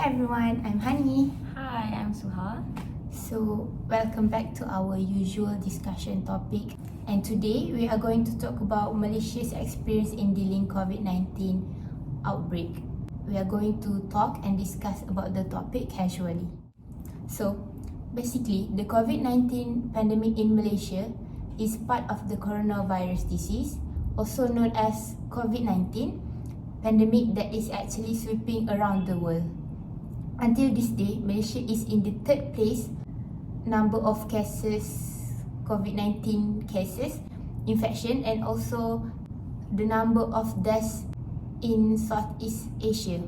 everyone, I'm Hani. Hi, I'm Suha. So, welcome back to our usual discussion topic. And today we are going to talk about Malaysia's experience in dealing COVID-19 outbreak. We are going to talk and discuss about the topic casually. So, basically, the COVID-19 pandemic in Malaysia is part of the coronavirus disease, also known as COVID-19 pandemic that is actually sweeping around the world. Until this day, Malaysia is in the third place number of cases, COVID-19 cases, infection, and also the number of deaths in Southeast Asia.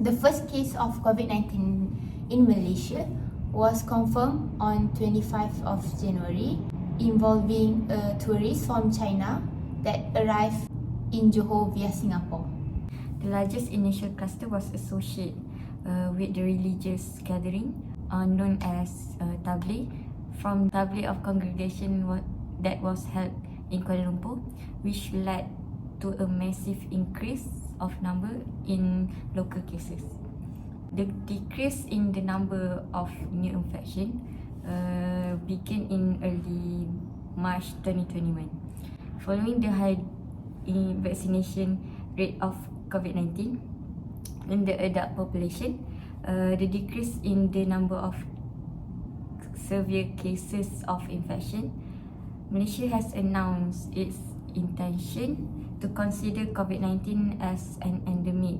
The first case of COVID-19 in Malaysia was confirmed on 25th of January involving a tourist from China that arrived in Johor via Singapore. The largest initial cluster was associated with the religious gathering known as Tabligh from Tabligh of congregation that was held in Kuala Lumpur, which led to a massive increase of number in local cases. The decrease in the number of new infection began in early March 2021. Following the high vaccination rate of COVID-19 in the adult population, the decrease in the number of severe cases of infection, Malaysia has announced its intention to consider COVID-19 as an endemic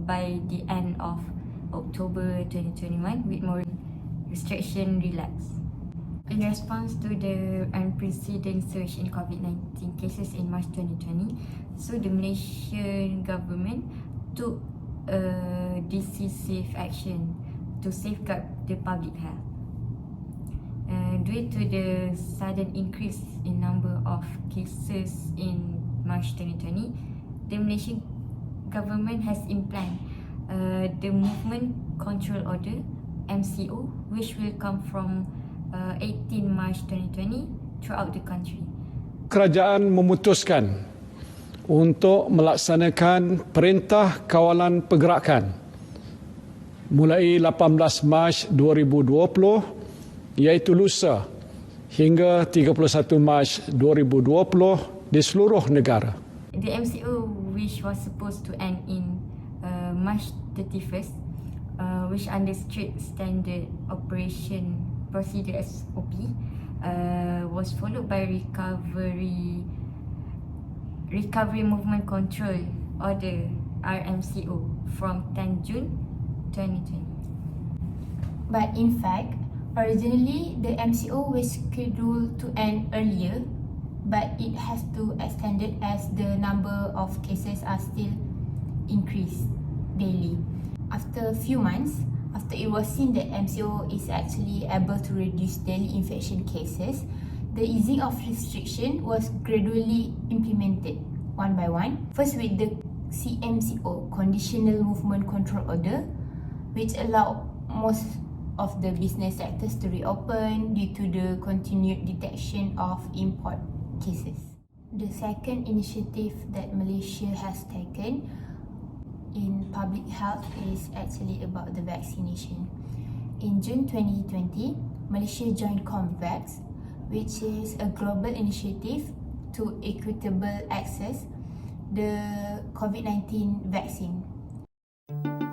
by the end of October 2021 with more restriction relaxed. In response to the unprecedented surge in COVID-19 cases in March 2020, so the Malaysian government took decisive action to safeguard the public health. Due to the sudden increase in number of cases in March 2020, the Malaysian government has implemented the Movement Control Order (MCO), which will come from 18 March 2020 throughout the country. Kerajaan memutuskan untuk melaksanakan Perintah Kawalan Pergerakan mulai 18 Mac 2020 iaitu lusa hingga 31 Mac 2020 di seluruh negara. The MCO, which was supposed to end in March 31st, which under strict standard operation procedure SOP, was followed by Recovery Movement Control Order RMCO from 10 June 2020. But in fact, originally the MCO was scheduled to end earlier, but it has to extend it as the number of cases are still increased daily. After a few months, after it was seen that MCO is actually able to reduce daily infection cases, the easing of restriction was gradually implemented one by one. First with the CMCO, Conditional Movement Control Order, which allowed most of the business sectors to reopen due to the continued detection of import cases. The second initiative that Malaysia has taken in public health is actually about the vaccination. In June 2020, Malaysia joined COVAX, which is a global initiative to equitable access the COVID-19 vaccine.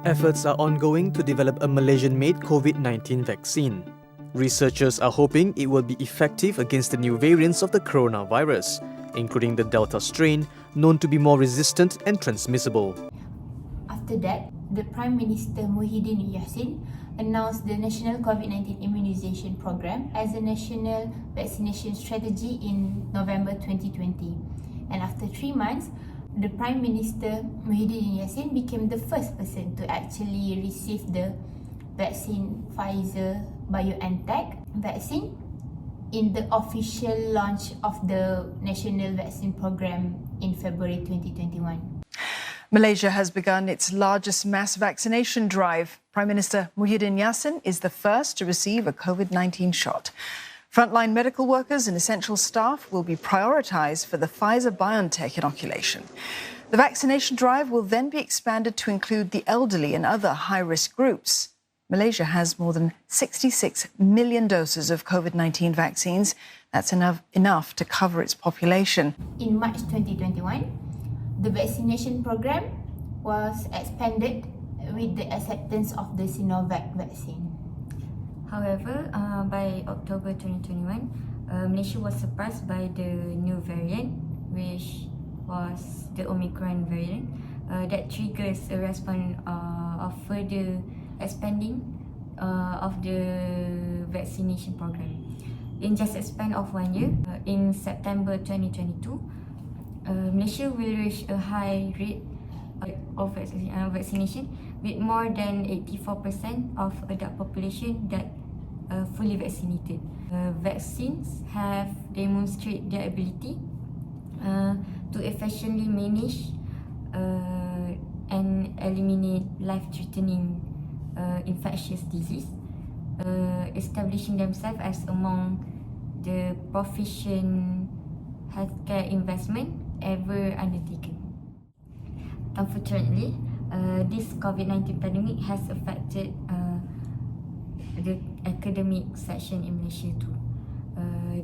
Efforts are ongoing to develop a Malaysian-made COVID-19 vaccine. Researchers are hoping it will be effective against the new variants of the coronavirus, including the Delta strain, known to be more resistant and transmissible. After that, the Prime Minister Mohd announced the National COVID-19 Immunisation Program as a national vaccination strategy in November 2020. And after 3 months, the Prime Minister Mohd became the first person to actually receive the vaccine Pfizer-BioNTech vaccine in the official launch of the National Vaccine Program in February 2021. Malaysia has begun its largest mass vaccination drive. Prime Minister Mohd is the first to receive a COVID-19 shot. Frontline medical workers and essential staff will be prioritised for the Pfizer-BioNTech inoculation. The vaccination drive will then be expanded to include the elderly and other high-risk groups. Malaysia has more than 66 million doses of COVID-19 vaccines. That's enough to cover its population. In March 2021, the vaccination program was expanded with the acceptance of the Sinovac vaccine. However, by October 2021, Malaysia was surpassed by the new variant, which was the Omicron variant, that triggers a response of further expanding of the vaccination program. In just a span of 1 year, in September 2022, Malaysia will reach a high rate of vaccination with more than 84% of adult population that fully vaccinated. Vaccines have demonstrated their ability to efficiently manage and eliminate life-threatening infectious disease, establishing themselves as among the proficient healthcare investment ever undertaken. Unfortunately, this COVID-19 pandemic has affected the academic section in Malaysia too.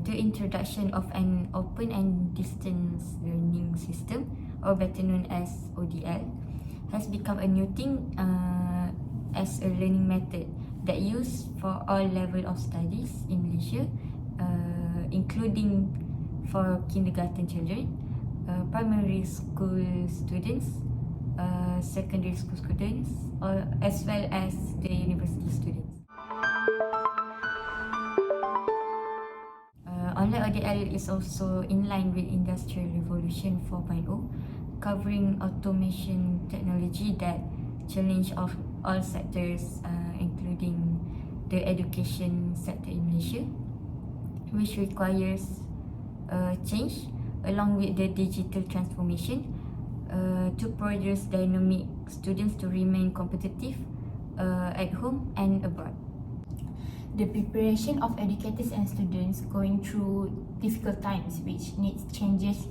The introduction of an open and distance learning system, or better known as ODL, has become a new thing as a learning method that used for all levels of studies in Malaysia, including for kindergarten children, primary school students, secondary school students, as well as the university students. Online ODL is also in line with Industrial Revolution 4.0, covering automation technology that challenge of all sectors, including the education sector in Malaysia, which requires change along with the digital transformation to produce dynamic students to remain competitive at home and abroad. The preparation of educators and students going through difficult times which needs changes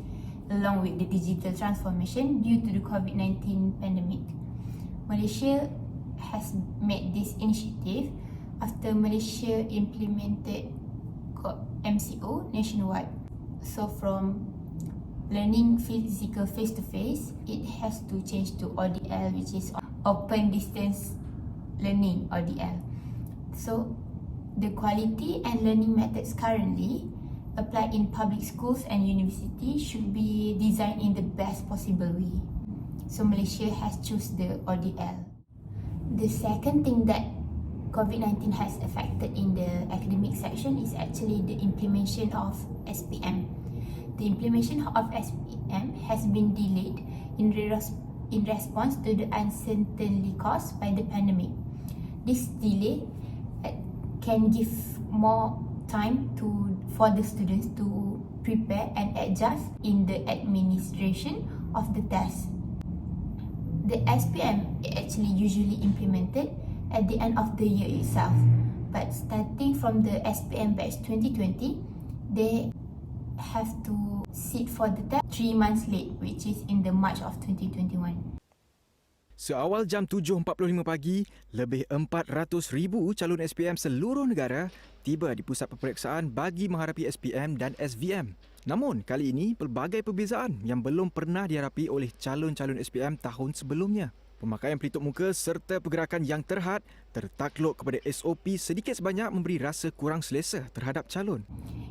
along with the digital transformation due to the COVID-19 pandemic. Malaysia has made this initiative after Malaysia implemented MCO nationwide. So from learning physical face-to-face, it has to change to ODL, which is open distance learning, ODL. So the quality and learning methods currently applied in public schools and universities should be designed in the best possible way. So Malaysia has chosen the ODL. The second thing that COVID-19 has affected in the academic section is actually the implementation of SPM. The implementation of SPM has been delayed in response to the uncertainty caused by the pandemic. This delay can give more time for the students to prepare and adjust in the administration of the test. The SPM is actually usually implemented at the end of the year itself, but starting from the SPM batch 2020, they have to sit for the test 3 months late, which is in the March of 2021. Seawal jam 7.45 pagi, lebih 400,000 calon SPM seluruh negara tiba di pusat peperiksaan bagi menghadapi SPM dan SVM. Namun, kali ini pelbagai perbezaan yang belum pernah dihadapi oleh calon-calon SPM tahun sebelumnya. Pemakaian pelitup muka serta pergerakan yang terhad tertakluk kepada SOP sedikit sebanyak memberi rasa kurang selesa terhadap calon.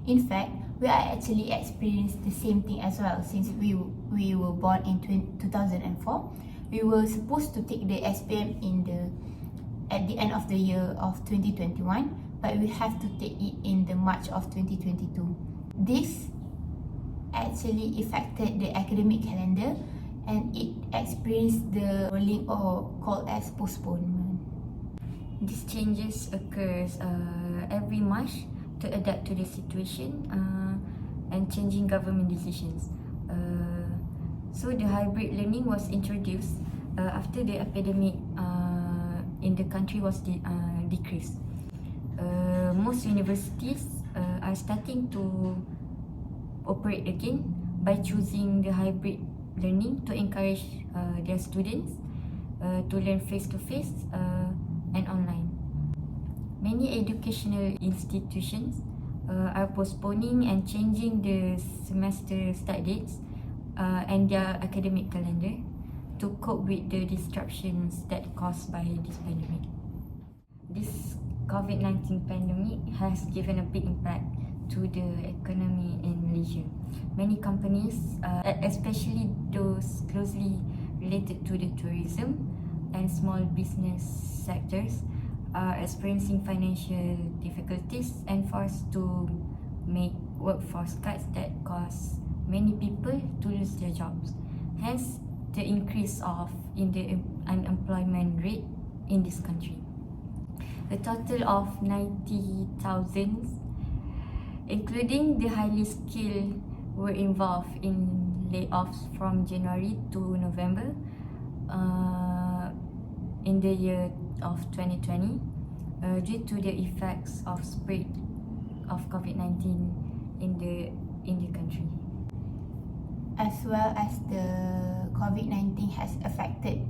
In fact, we are actually experienced the same thing as well since we were born in 2004. We were supposed to take the SPM at the end of the year of 2021, but we have to take it in the March of 2022. This actually affected the academic calendar and it experienced the rolling or called as postponement. These changes occurs every March to adapt to the situation and changing government decisions. So the hybrid learning was introduced after the epidemic in the country was decreased. Most universities are starting to operate again by choosing the hybrid learning to encourage their students to learn face-to-face and online. Many educational institutions are postponing and changing the semester start dates and their academic calendar to cope with the disruptions that caused by this pandemic. This COVID-19 pandemic has given a big impact to the economy in Malaysia. Many companies, especially those closely related to the tourism and small business sectors, are experiencing financial difficulties and forced to make workforce cuts that cause many people to lose their jobs. Hence, the increase in the unemployment rate in this country. A total of 90,000, including the highly skilled, were involved in layoffs from January to November in the year of 2020 due to the effects of spread of COVID-19 in the country. As well as the COVID-19 has affected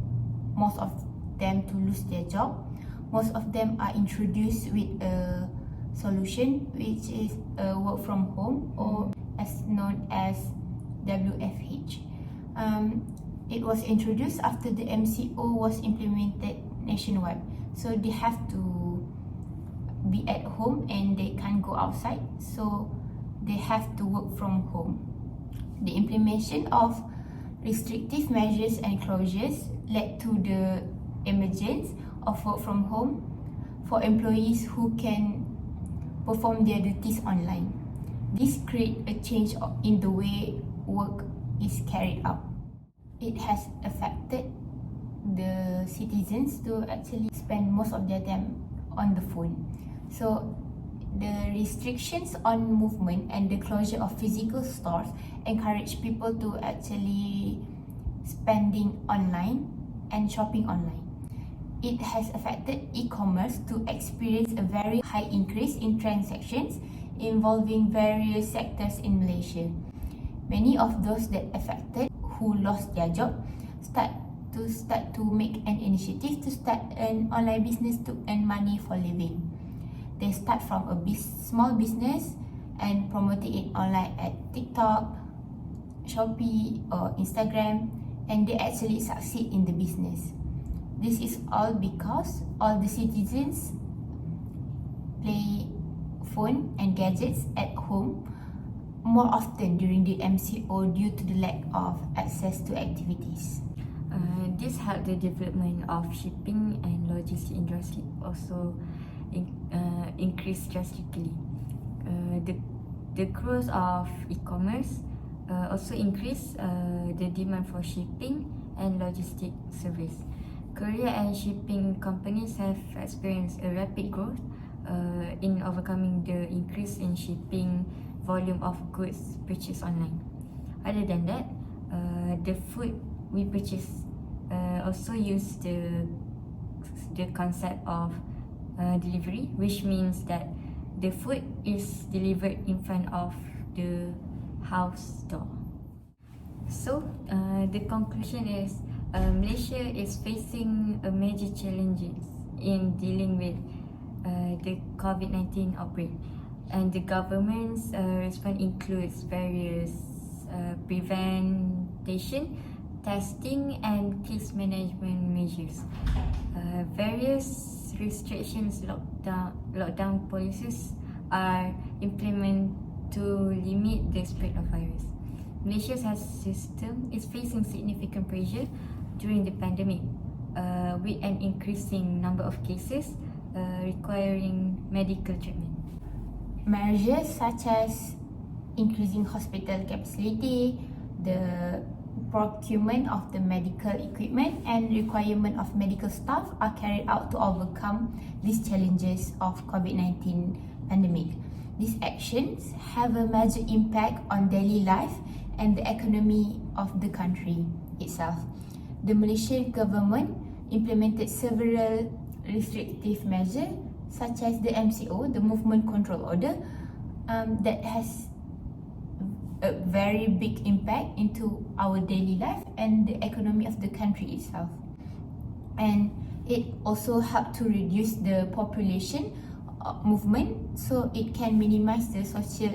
most of them to lose their job, most of them are introduced with a solution which is work from home, or as known as WFH. It was introduced after the MCO was implemented nationwide, so they have to be at home and they can't go outside, so they have to work from home. The implementation of restrictive measures and closures led to the emergence of work from home for employees who can perform their duties online. This creates a change in the way work is carried out. It has affected the citizens to actually spend most of their time on the phone. So the restrictions on movement and the closure of physical stores encourage people to actually spending online and shopping online. It has affected e-commerce to experience a very high increase in transactions involving various sectors in Malaysia. Many of those that affected who lost their job start to make an initiative to start an online business to earn money for living. They start from a small business and promoting it online at TikTok, Shopee or Instagram, and they actually succeed in the business. This is all because all the citizens play phone and gadgets at home more often during the MCO due to the lack of access to activities. This helped the development of shipping and logistics industry also increased drastically. The growth of e-commerce also increased the demand for shipping and logistic service. Courier and shipping companies have experienced a rapid growth in overcoming the increase in shipping volume of goods purchased online. Other than that, the food we purchase also use the concept of delivery, which means that the food is delivered in front of the house door. So the conclusion is Malaysia is facing a major challenges in dealing with the COVID-19 outbreak, and the government's response includes various prevention, testing and case management measures. Various restrictions, lockdown policies are implemented to limit the spread of virus. Malaysia's health system is facing significant pressure during the pandemic, with an increasing number of cases requiring medical treatment. Measures such as increasing hospital capacity, the procurement of the medical equipment and requirement of medical staff are carried out to overcome these challenges of COVID-19 pandemic. These actions have a major impact on daily life and the economy of the country itself. The Malaysian government implemented several restrictive measures such as the MCO, the Movement Control Order, that has a very big impact into our daily life and the economy of the country itself. And it also helped to reduce the population movement, so it can minimize the social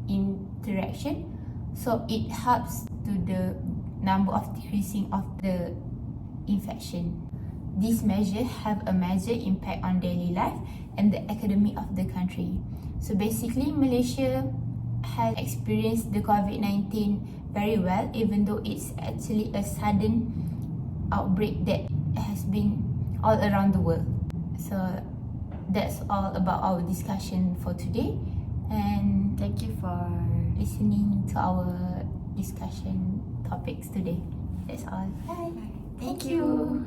interaction. So it helps to the number of decreasing of the infection. These measures have a major impact on daily life and the economy of the country. So basically, Malaysia has experienced the COVID-19 very well, even though it's actually a sudden outbreak that has been all around the world. So that's all about our discussion for today, and Thank you for listening to our discussion topics today. That's all. Bye. Thank you.